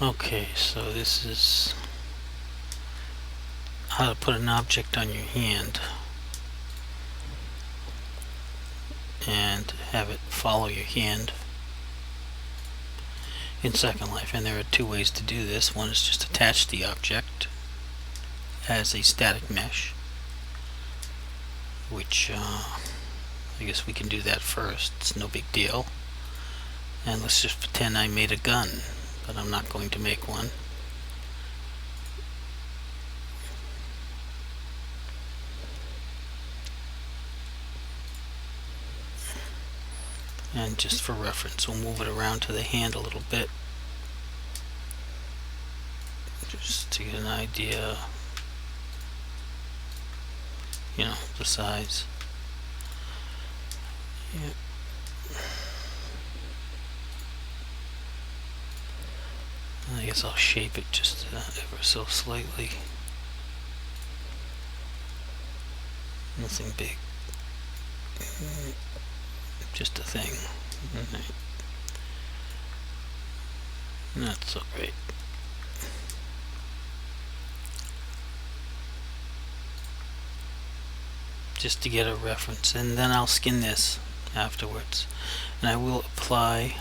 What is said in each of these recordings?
Okay, so this is how to put an object on your hand and have it follow your hand in Second Life. And there are two ways to do this. One is just attach the object as a static mesh, which I guess we can do that first. It's no big deal. And let's just pretend I made a gun, but I'm not going to make one. And just for reference, we'll move it around to the hand a little bit, just to get an idea, you know, the size. Yeah. I guess I'll shape it just ever so slightly. Nothing big. Just a thing. Not so great. Just to get a reference, and then I'll skin this afterwards, and I will apply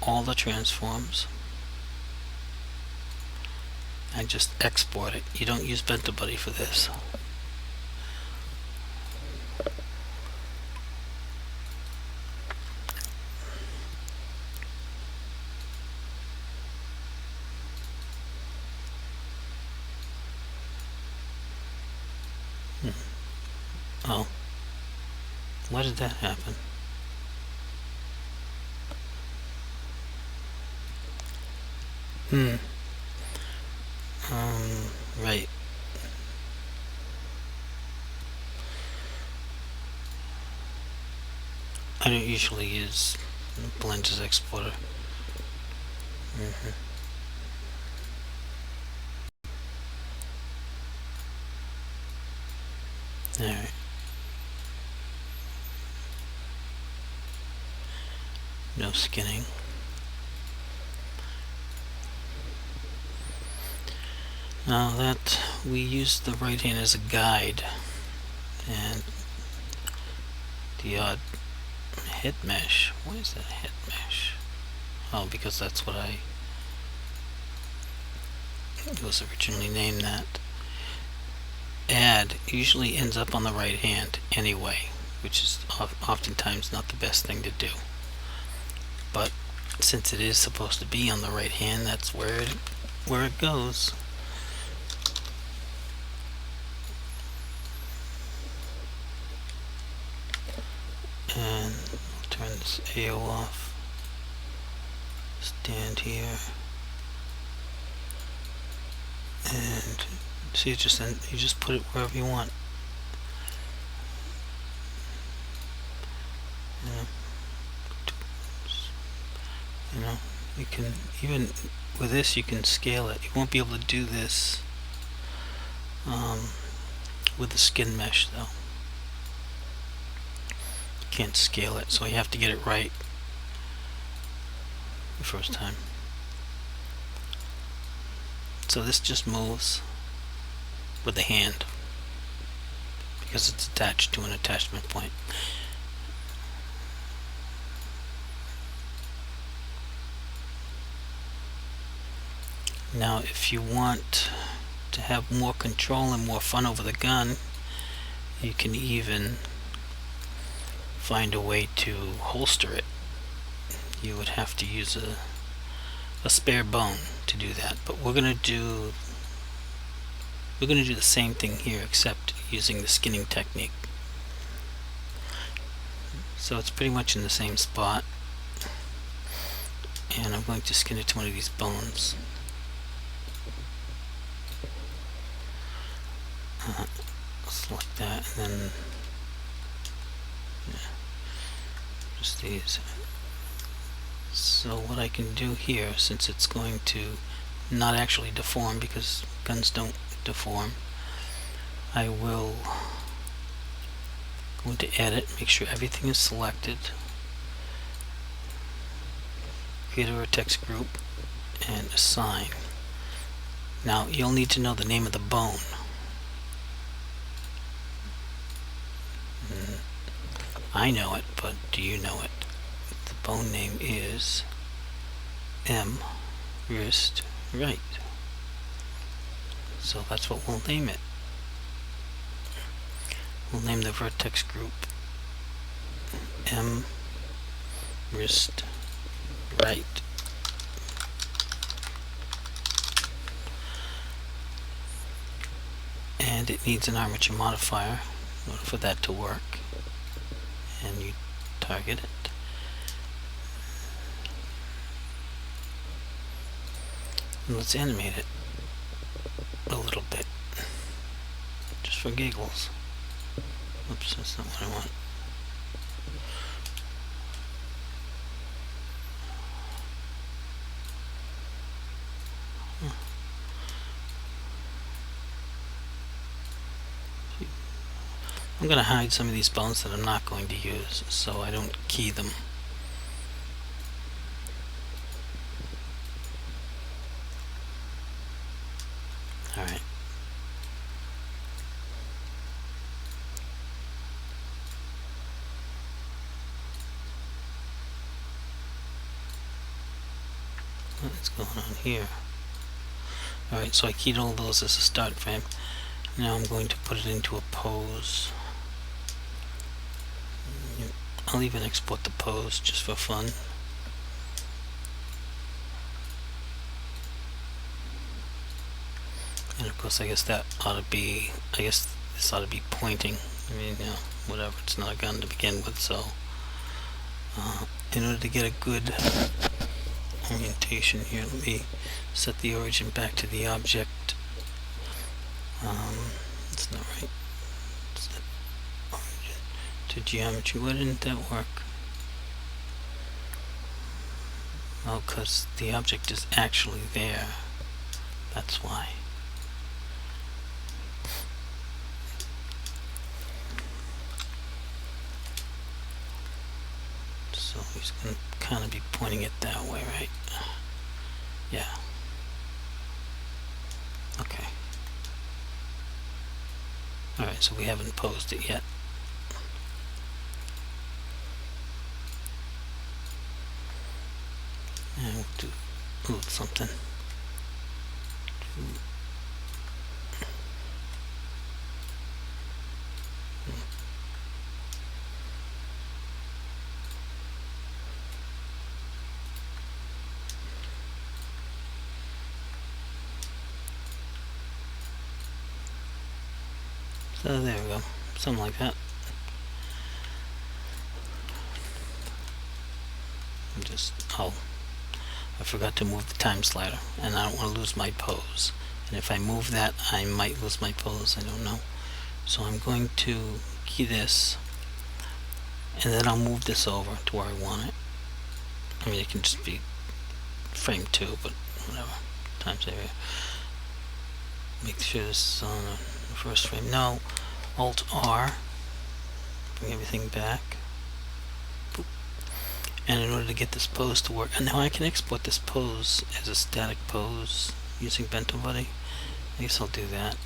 all the transforms. I just export it. You don't use Bento Buddy for this. Oh, why did that happen? Right. I don't usually use Blend as exporter. Alright. No skinning. Now that we use the right hand as a guide, and the odd head mesh. Why is that head mesh? Oh, because that's what it was originally named that. Add usually ends up on the right hand anyway, which is oftentimes not the best thing to do. But since it is supposed to be on the right hand, that's where it goes. And I'll turn this AO off. Stand here. And see, you just put it wherever you want. You know, you can, even with this, you can scale it. You won't be able to do this with the skin mesh, though. You can't scale it, so you have to get it right the first time. So this just moves with the hand because it's attached to an attachment point. Now if you want to have more control and more fun over the gun, you can even find a way to holster it. You would have to use a spare bone to do that, but we're gonna do the same thing here, except using the skinning technique. So it's pretty much in the same spot, and I'm going to skin it to one of these bones. Select that, and then just these. So what I can do here, since it's going to not actually deform because guns don't deform, I will go into edit, make sure everything is selected, create a vertex group, and assign. Now you'll need to know the name of the bone. I know it, but do you know it? The bone name is M. Wrist right. So that's what we'll name it. We'll name the vertex group M. Wrist right. And it needs an armature modifier in order for that to work. And you target it. And let's animate it a little bit, just for giggles. Oops, that's not what I want. I'm going to hide some of these bones that I'm not going to use, so I don't key them. Alright. What's going on here? Alright, so I keyed all those as a start frame. Now I'm going to put it into a pose. I'll even export the pose just for fun. And of course, I guess that ought to be, this ought to be pointing. I mean, you know, whatever, it's not a gun to begin with, so in order to get a good orientation here, let me set the origin back to the object. It's not right. Set origin to geometry. Why didn't that work? Oh, because the object is actually there. That's why. So he's going to kind of be pointing it that way, right? Yeah. Okay. Alright, so we haven't posed it yet. And we'll do a little something. So there we go, something like that. I forgot to move the time slider, and I don't want to lose my pose. And if I move that, I might lose my pose, I don't know. So I'm going to key this, and then I'll move this over to where I want it. I mean, it can just be frame 2, but whatever. Time saver. Make sure this is on the first frame. No, Alt R, bring everything back. Boop. And in order to get this pose to work, and now I can export this pose as a static pose using Bento Buddy. I guess I'll do that.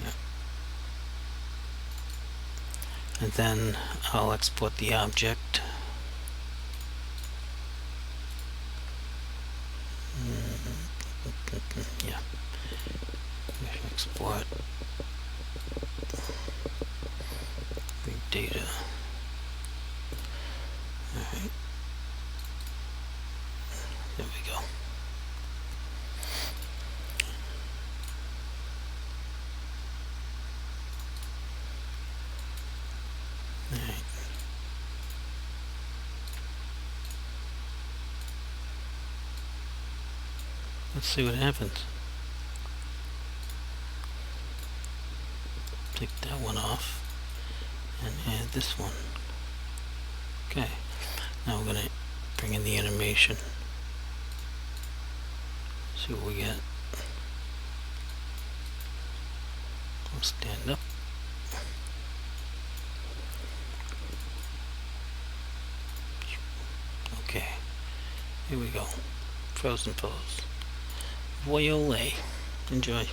Yeah. And then I'll export the object. Yeah. Export. Big data. Alright. There we go. Alright. Let's see what happens. Take that one off and add this one. Okay, now we're going to bring in the animation. See what we get. We'll stand up. Here we go. Frozen pillows. Voyole. Enjoy.